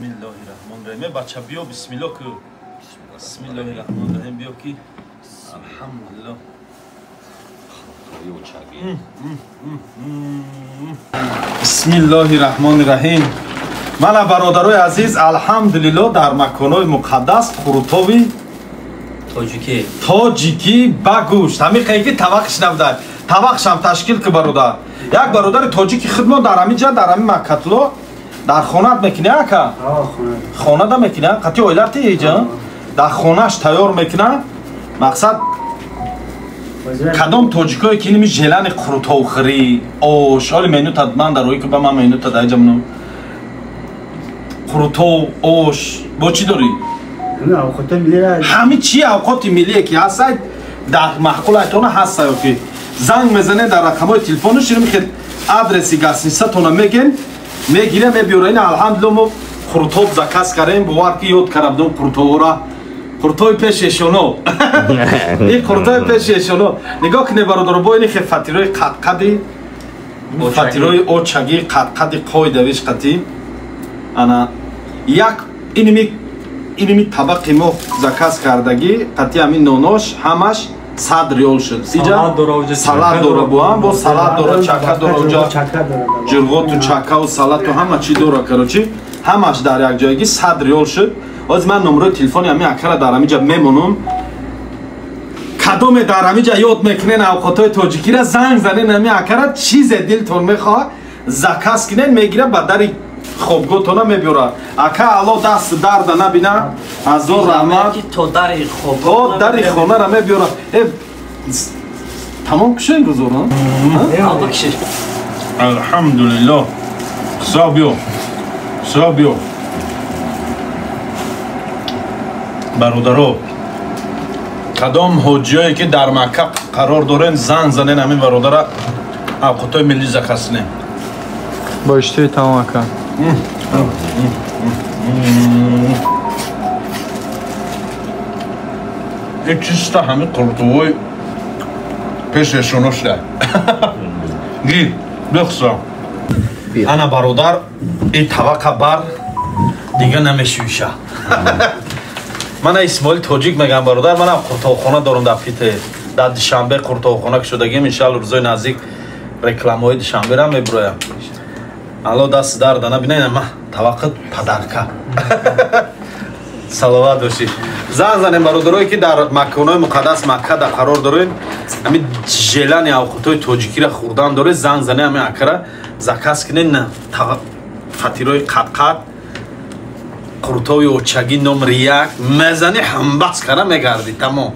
Bismillahirrahmanirrahim. Bachcha biyo bismillah ku. Bismillahirrahmanirrahim biyo ki. Alhamdulillah. Bismillahirrahmanirrahim. Mana barodaroy aziz, alhamdulillah dar makonoy muqaddas Qurtovi Tojiki bagusht. Hami qayki tavaqsh nabda. Tavaqsham tashkil ki barodar. Yak barodar Tojiki khidmat dar amija dar ami Makkatlo. در خونت میکنه اکا؟ خونه دا میکنه؟ قطعی اویلر تی ایجا؟ در خونهش تیار میکنه؟ مقصد کدام توجیکایی که اینمی جلن قروتاوخری اوش آلی مینو تد من در روی که با من مینو تد ایجا منو قروتاو اوش با چی داری؟ همه چی اوقات ملیه که هست در محقول ایتونه هست که زنگ میزنه در رقمای تلفونش رو میخواد ادرسی گسنیسه تونه میگن میگیره میبیوره این الحمدلله ما قروتاب زکاس کردیم بوار که یاد کردم قروتاورا قروتای پیششونو این قروتای پیششونو نگاه کنه برادر با این فاتیرای قدقدی فاتیرای اوچگی قدقدی قوی دویش قطی انا یک اینمی طبق ما زکاس کردگی قطی همین نونوش همش 100 ریال شد. سیجا سالاد داره بوام با سالاد داره چکه داره اونجا جرغو تو چکه و سالاد تو همه چی داره کروچی همش در یک جایگی 100 ریال شد. از من نمره تلفنی همین اکرا در همینجا میمونم کدوم در همینجا یاد میکنین اوقاتای تاجیکی را زنگ زنین همین اکرا چیز دلتون میخواد زکاس کنین میگیره با در خوابگاهتون میبره اکا الله دست درد نبینه هزار رحمت تو در خوابگاه در خانه را میبره تمام کشین گذار الحمدلله سابیو برادرو کدام حجایی که در مکه قرار دارن زنگ زنین همین برادر اوقاتای ملی زکاس کنین با اشتری تمام اکا این چیستا همه قرطوهای پیششونو شده گیر بخصا انا برادر این طبقه بر دیگه نمیشویشه من اسماعیل تاجیک میگم برادر من قرطوخانه دارم در پیت در دوشنبه قرطوخانه که شدگیم انشالله روزای نزدیک رکلام های دوشنبه را میبرایم الله دست درد نبینه ما توقع پدرکه صلوات باشی زن زنیم برادرایی که در مکانهای مقدس مکه در قرار دارین همین جلن اوقاتای تاجیکی را خوردن داره زن زنه همین اکره زکاس کنین نه فطیرای قدقد قروتای اوچگی نمره 1 مزنی هم بس کنه میگردی تمام